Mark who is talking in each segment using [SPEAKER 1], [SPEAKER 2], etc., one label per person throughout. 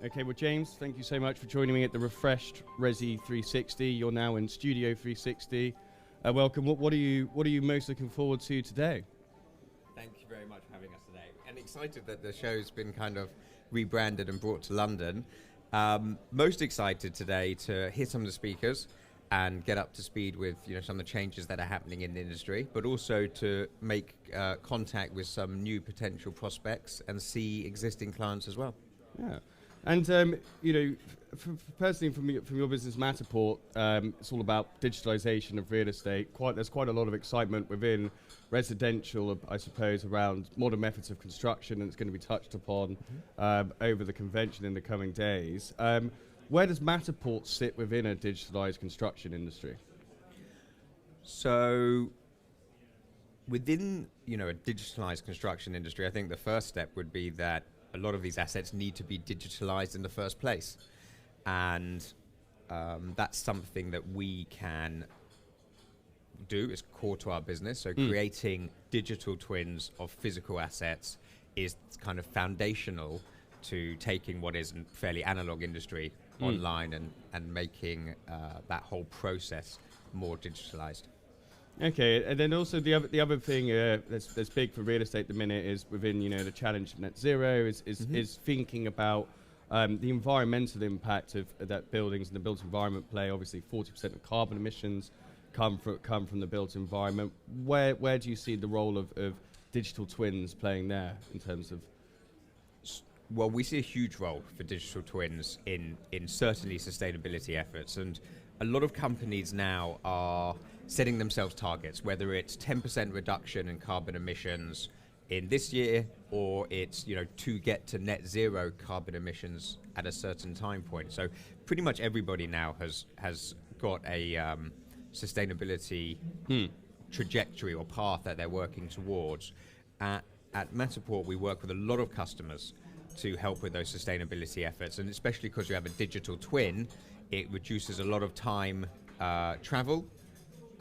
[SPEAKER 1] Okay, well, James, thank you so much for joining me at the refreshed RESi360. You're now in Studio 360. Welcome. What are you most looking forward to today?
[SPEAKER 2] Thank you very much for having us today, and excited that the show's been kind of rebranded and brought to London. Most excited today to hear some of the speakers and get up to speed with some of the changes that are happening in the industry, but also to make contact with some new potential prospects and see existing clients as well.
[SPEAKER 1] Yeah. And, personally from your business, Matterport, it's all about digitalisation of real estate. There's quite a lot of excitement within residential, I suppose, around modern methods of construction, and it's going to be touched upon over the convention in the coming days. Where does Matterport sit within a digitalised construction industry?
[SPEAKER 2] So, within a digitalised construction industry, I think the first step would be that a lot of these assets need to be digitalized in the first place. And that's something that we can do. It's core to our business. So creating digital twins of physical assets is kind of foundational to taking what is a fairly analog industry online and making that whole process more digitalized.
[SPEAKER 1] Okay, and then also the other thing that's big for real estate at the minute is within the challenge of net zero is thinking about the environmental impact of that buildings and the built environment play. Obviously, 40% of carbon emissions come from the built environment. Where do you see the role of digital twins playing there in terms of?
[SPEAKER 2] Well, we see a huge role for digital twins in certainly sustainability efforts, and a lot of companies now are setting themselves targets, whether it's 10% reduction in carbon emissions in this year, or it's to get to net zero carbon emissions at a certain time point. So pretty much everybody now has got a sustainability trajectory or path that they're working towards. At Matterport, we work with a lot of customers to help with those sustainability efforts, and especially because you have a digital twin, it reduces a lot of time travel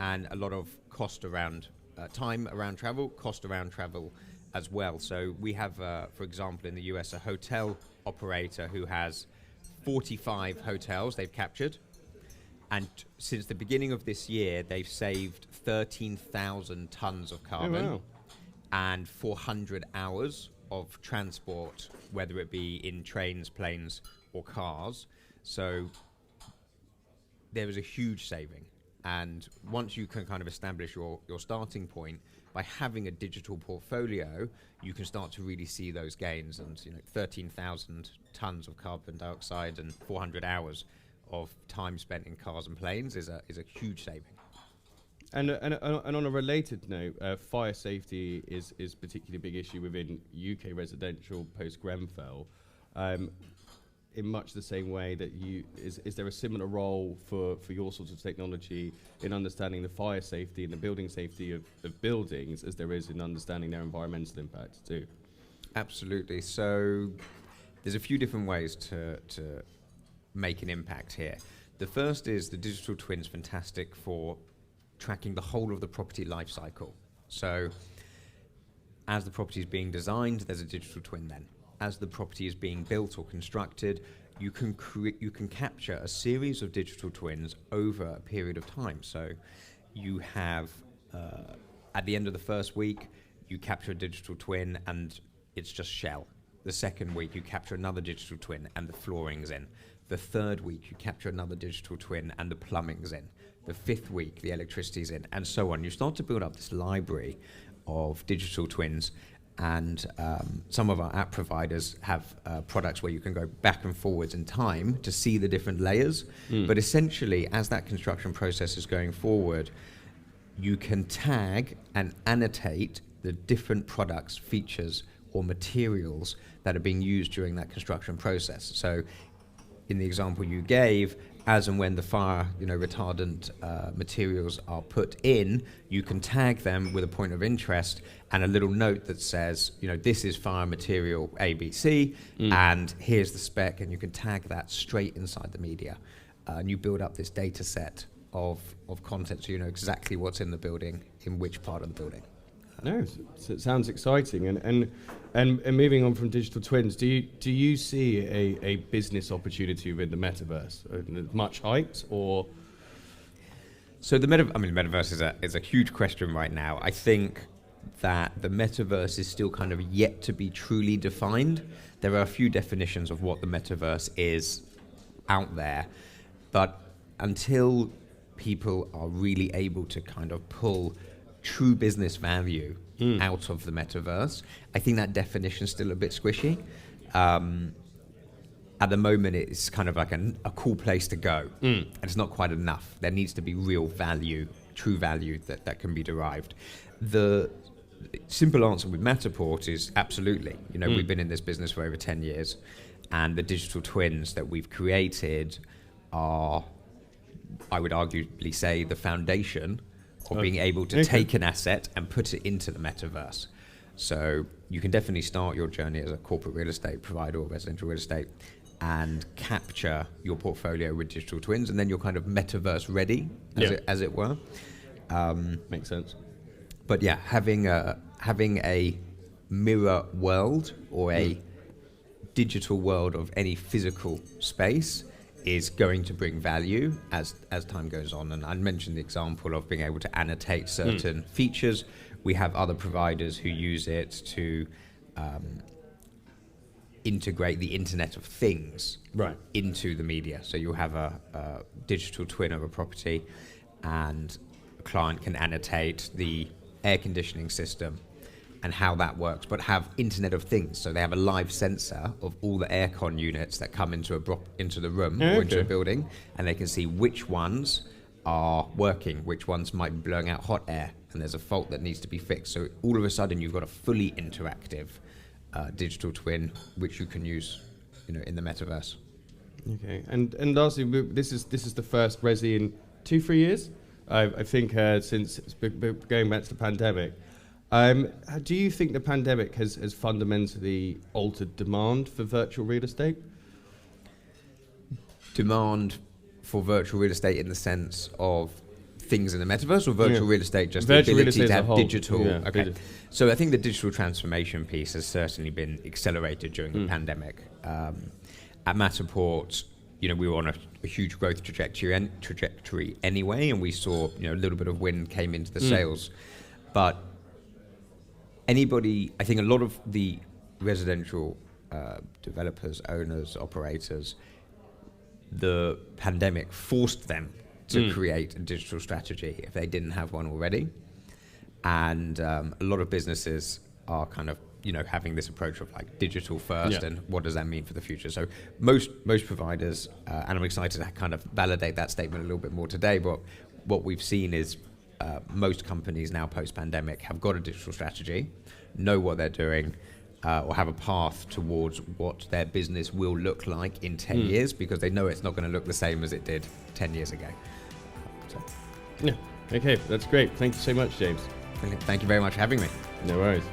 [SPEAKER 2] and a lot of cost around time around travel, cost around travel as well. So we have, for example, in the US, a hotel operator who has 45 hotels they've captured. And since the beginning of this year, they've saved 13,000 tons of carbon and 400 hours of transport, whether it be in trains, planes, or cars. So there is a huge saving. And once you can kind of establish your starting point, by having a digital portfolio, you can start to really see those gains. And 13,000 tons of carbon dioxide and 400 hours of time spent in cars and planes is a huge saving.
[SPEAKER 1] And on a related note, fire safety is particularly a big issue within UK residential post Grenfell. In much the same way that is there a similar role for your sorts of technology in understanding the fire safety and the building safety of buildings as there is in understanding their environmental impact too?
[SPEAKER 2] Absolutely. So there's a few different ways to make an impact here. The first is the digital twin's fantastic for tracking the whole of the property life cycle. So as the property is being designed, there's a digital twin then. As the property is being built or constructed, you can capture a series of digital twins over a period of time. So you have, at the end of the first week, you capture a digital twin and it's just shell. The second week, you capture another digital twin and the flooring's in. The third week, you capture another digital twin and the plumbing's in. The fifth week, the electricity's in, and so on. You start to build up this library of digital twins. And some of our app providers have products where you can go back and forwards in time to see the different layers. But essentially, as that construction process is going forward, you can tag and annotate the different products, features, or materials that are being used during that construction process. So in the example you gave, as and when the fire retardant materials are put in, you can tag them with a point of interest and a little note that says, this is fire material ABC, and here's the spec, and you can tag that straight inside the media. And you build up this data set of content so you know exactly what's in the building, in which part of the building.
[SPEAKER 1] No, it sounds exciting. And moving on from digital twins, do you see a business opportunity within the metaverse? Much hyped or?
[SPEAKER 2] So the metaverse is a huge question right now. I think that the metaverse is still kind of yet to be truly defined. There are a few definitions of what the metaverse is out there, but until people are really able to kind of pull true business value out of the metaverse, I think that definition is still a bit squishy. At the moment, it's kind of like a cool place to go, and it's not quite enough. There needs to be real value, true value that can be derived. The simple answer with Matterport is absolutely. We've been in this business for over 10 years, and the digital twins that we've created are, I would arguably say, the foundation of being able to take an asset and put it into the metaverse. So you can definitely start your journey as a corporate real estate provider or residential real estate and capture your portfolio with digital twins, and then you're kind of metaverse ready, as it were.
[SPEAKER 1] Makes sense.
[SPEAKER 2] But yeah, having a mirror world or a digital world of any physical space is going to bring value as time goes on. And I mentioned the example of being able to annotate certain features. We have other providers who use it to integrate the Internet of Things into the media. So you'll have a digital twin of a property, and a client can annotate the air conditioning system and how that works, but have Internet of Things. So they have a live sensor of all the aircon units that come into the room or into a building, and they can see which ones are working, which ones might be blowing out hot air, and there's a fault that needs to be fixed. So all of a sudden you've got a fully interactive digital twin, which you can use, in the metaverse.
[SPEAKER 1] Okay, and lastly, this is the first Resi in 2-3 years, I think, since going back to the pandemic. Do you think the pandemic has fundamentally altered demand for virtual real estate?
[SPEAKER 2] Demand for virtual real estate in the sense of things in the metaverse, or virtual real estate, just the ability to have digital? Okay. So I think the digital transformation piece has certainly been accelerated during the pandemic. At Matterport, we were on a huge growth trajectory anyway, and we saw a little bit of wind came into the sails. But I think a lot of the residential developers, owners, operators, the pandemic forced them to create a digital strategy if they didn't have one already. And a lot of businesses are kind of, having this approach of like digital first, and what does that mean for the future? So most providers, and I'm excited to kind of validate that statement a little bit more today, but what we've seen is most companies now post-pandemic have got a digital strategy, know what they're doing, or have a path towards what their business will look like in 10 years, because they know it's not going to look the same as it did 10 years ago.
[SPEAKER 1] Yeah. Okay, that's great. Thank you so much, James.
[SPEAKER 2] Thank you very much for having me.
[SPEAKER 1] No worries.